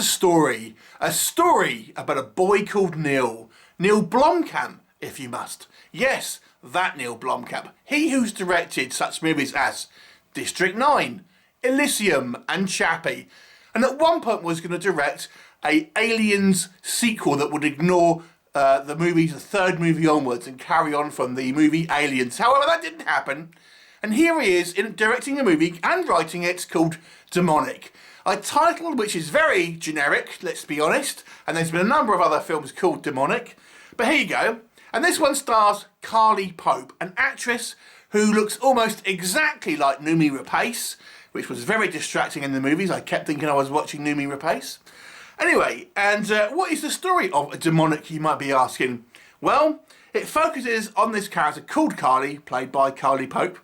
a story about a boy called Neill Blomkamp, if you must. Yes, that Neill Blomkamp. He who's directed such movies as District 9, Elysium and Chappie, and at one point was going to direct a Aliens sequel that would ignore the third movie onwards and carry on from the movie Aliens. However, that didn't happen, and here he is directing a movie and writing it called Demonic. A title which is very generic, let's be honest, and there's been a number of other films called Demonic, but here you go. And this one stars Carly Pope, an actress who looks almost exactly like Noomi Rapace, which was very distracting in the movies. I kept thinking I was watching Noomi Rapace. Anyway, and what is the story of Demonic, you might be asking? Well, it focuses on this character called Carly, played by Carly Pope,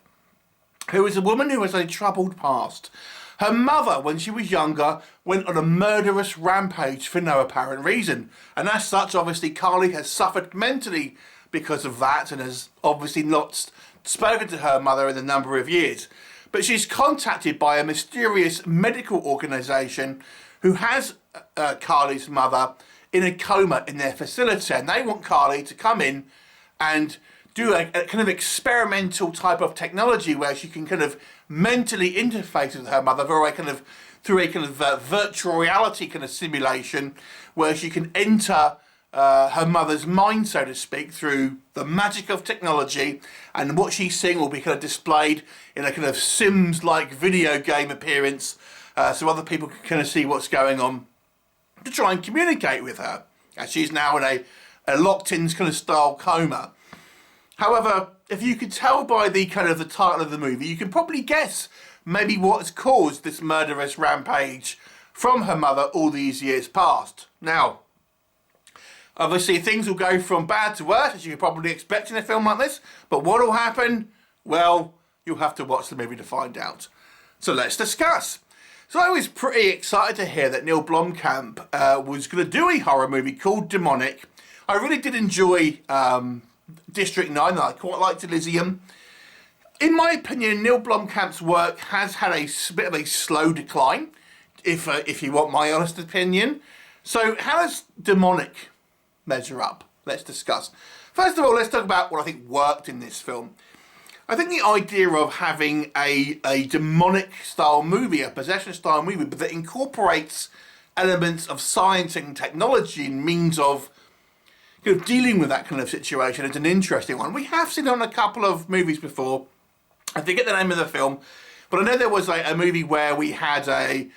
who is a woman who has a troubled past. Her mother, when she was younger, went on a murderous rampage for no apparent reason. And as such, obviously, Carly has suffered mentally because of that and has obviously not spoken to her mother in a number of years. But she's contacted by a mysterious medical organisation who has Carly's mother in a coma in their facility. And they want Carly to come in and do a kind of experimental type of technology where she can kind of mentally interface with her mother through a kind of virtual reality kind of simulation where she can enter her mother's mind, so to speak, through the magic of technology, and what she's seeing will be kind of displayed in a kind of Sims-like video game appearance, so other people can kind of see what's going on to try and communicate with her, as she's now in a locked-in kind of style coma. However, if you could tell by the kind of the title of the movie, you can probably guess maybe what has caused this murderous rampage from her mother all these years past. Now, obviously things will go from bad to worse, as you could probably expect in a film like this, but what will happen? Well, you'll have to watch the movie to find out. So let's discuss. So I was pretty excited to hear that Neill Blomkamp was going to do a horror movie called Demonic. I really did enjoy District 9, I quite liked Elysium. In my opinion, Neill Blomkamp's work has had a bit of a slow decline, if you want my honest opinion. So how does Demonic measure up? Let's discuss. First of all, let's talk about what I think worked in this film. I think the idea of having a demonic style movie, a possession style movie, but that incorporates elements of science and technology and means of dealing with that kind of situation is an interesting one. We have seen it on a couple of movies before. I forget the name of the film, but I know there was a movie where we had a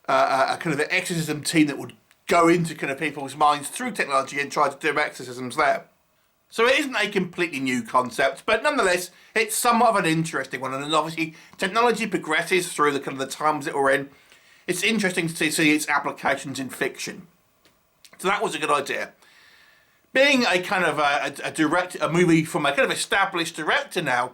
kind of an exorcism team that would go into kind of people's minds through technology and try to do exorcisms there. So it isn't a completely new concept, but nonetheless, it's somewhat of an interesting one. And obviously, technology progresses through the kind of the times that we're in. It's interesting to see its applications in fiction. So that was a good idea. Being a kind of a movie from a kind of established director now,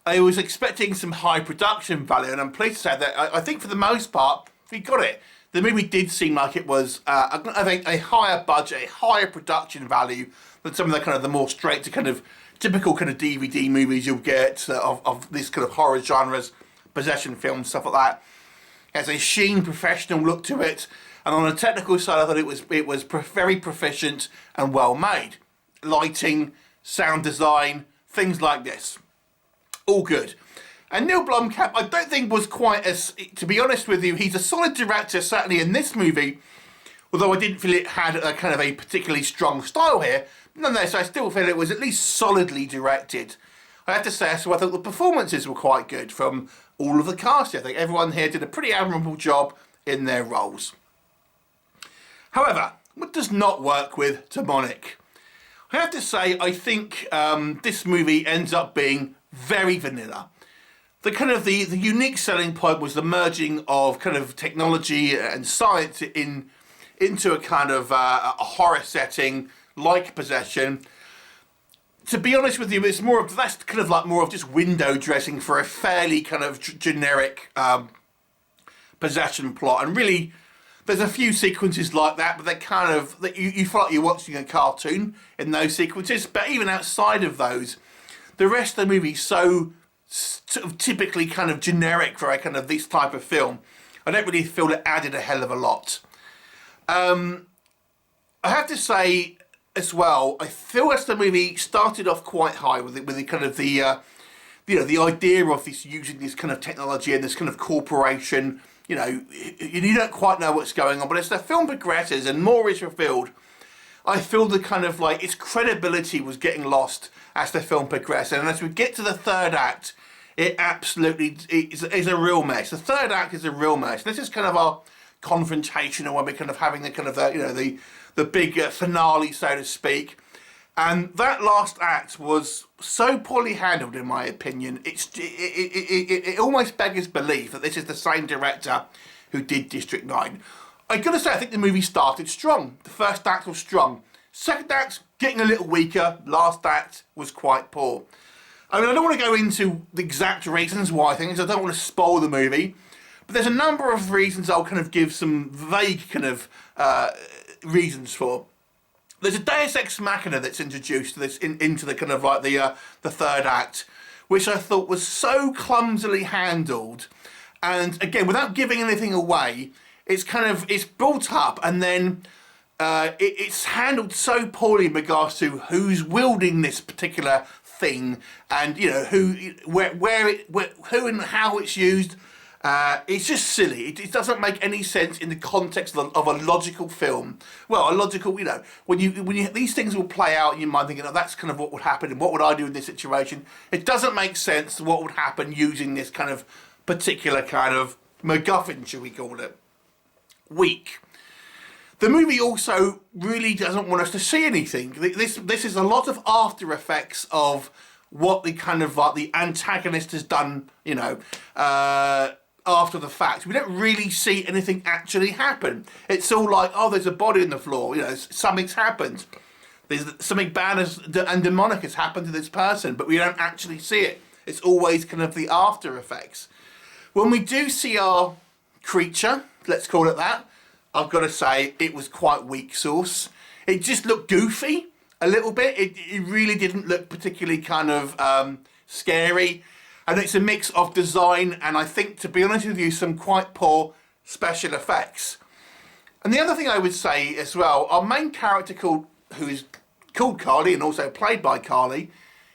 I was expecting some high production value, and I'm pleased to say that I think for the most part, we got it. The movie did seem like it was, I think, a higher budget, a higher production value than some of the kind of the more straight to kind of typical kind of DVD movies you'll get of this kind of horror genres, possession films, stuff like that. It has a sheen, professional look to it. And on a technical side, I thought it was very proficient and well made. Lighting, sound design, things like this. All good. And Neill Blomkamp, I don't think was quite as, to be honest with you, he's a solid director, certainly in this movie, although I didn't feel it had a kind of a particularly strong style here. Nonetheless, I still feel it was at least solidly directed. I have to say, so I thought the performances were quite good from all of the cast. I think everyone here did a pretty admirable job in their roles. However, what does not work with Demonic? I have to say, I think this movie ends up being very vanilla. The kind of the unique selling point was the merging of kind of technology and science into a kind of a horror setting like Possession. To be honest with you, it's more of that's kind of like more of just window dressing for a fairly kind of generic possession plot, and really. There's a few sequences like that, but they kind of, you feel like you're watching a cartoon in those sequences. But even outside of those, the rest of the movie is so sort of typically kind of generic for a kind of this type of film. I don't really feel it added a hell of a lot. I have to say as well, I feel as the movie started off quite high with the kind of the the idea of this using this kind of technology and this kind of corporation. You don't quite know what's going on, but as the film progresses and more is revealed, I feel the kind of like its credibility was getting lost as the film progressed, and as we get to the third act, it absolutely is a real mess. The third act is a real mess. This is kind of our confrontation, or when we're kind of having the kind of the big finale, so to speak. And that last act was so poorly handled, in my opinion. It almost beggars belief that this is the same director who did District 9. I gotta say, I think the movie started strong. The first act was strong. Second act, getting a little weaker. Last act was quite poor. I mean, I don't want to go into the exact reasons why I think this. I don't want to spoil the movie. But there's a number of reasons I'll kind of give some vague kind of reasons for. There's a Deus Ex Machina that's introduced to this into the kind of like the third act, which I thought was so clumsily handled, and again, without giving anything away, it's built up, and then it's handled so poorly in regards to who's wielding this particular thing, and who and how it's used. It's just silly. It doesn't make any sense in the context of a logical film. Well, a logical, when you these things will play out in your mind, thinking, oh, that's kind of what would happen, and what would I do in this situation? It doesn't make sense what would happen using this kind of particular kind of MacGuffin, should we call it? Weak. The movie also really doesn't want us to see anything. This is a lot of after effects of what the kind of like the antagonist has done, after the fact. We don't really see anything actually happen. It's all like, oh, there's a body on the floor, something's happened. There's something bad and demonic has happened to this person, but we don't actually see it. It's always kind of the after effects. When we do see our creature, let's call it that, I've got to say it was quite weak sauce. It just looked goofy a little bit. It really didn't look particularly kind of scary. And it's a mix of design and, I think, to be honest with you, some quite poor special effects. And the other thing I would say as well, our main character, who is called Carly and also played by Carly,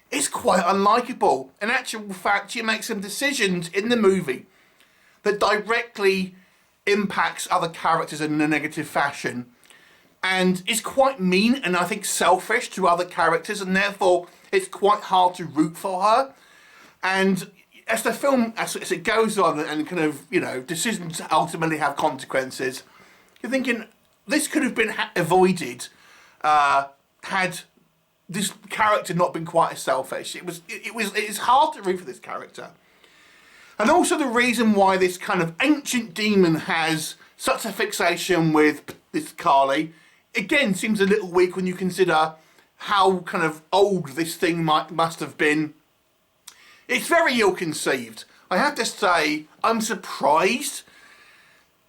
is quite unlikable. In actual fact, she makes some decisions in the movie that directly impacts other characters in a negative fashion, and is quite mean and, I think, selfish to other characters, and therefore it's quite hard to root for her. And as the film, as it goes on and kind of, decisions ultimately have consequences, you're thinking this could have been avoided had this character not been quite as selfish. It's hard to root for this character. And also the reason why this kind of ancient demon has such a fixation with this Carly, again, seems a little weak when you consider how kind of old this thing must have been. It's very ill-conceived. I have to say, I'm surprised.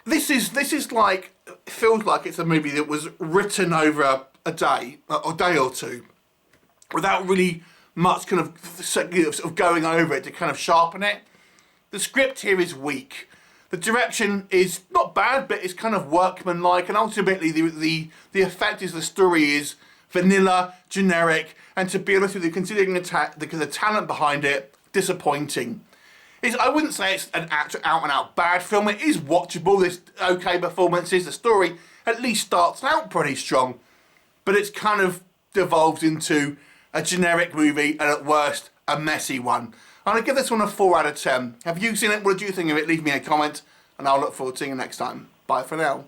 This is like, it feels like it's a movie that was written over a day or two, without really much kind of sort of going over it to kind of sharpen it. The script here is weak. The direction is not bad, but it's kind of workmanlike, and ultimately the effect is the story is vanilla, generic, and to be honest with you, considering the talent behind it, disappointing. I wouldn't say it's an out and out bad film. It is watchable. There's okay performances. The story at least starts out pretty strong, but it's kind of devolves into a generic movie, and at worst a messy one. I'm going to give this one a 4 out of 10. Have you seen it? What did you think of it? Leave me a comment, and I'll look forward to seeing you next time. Bye for now.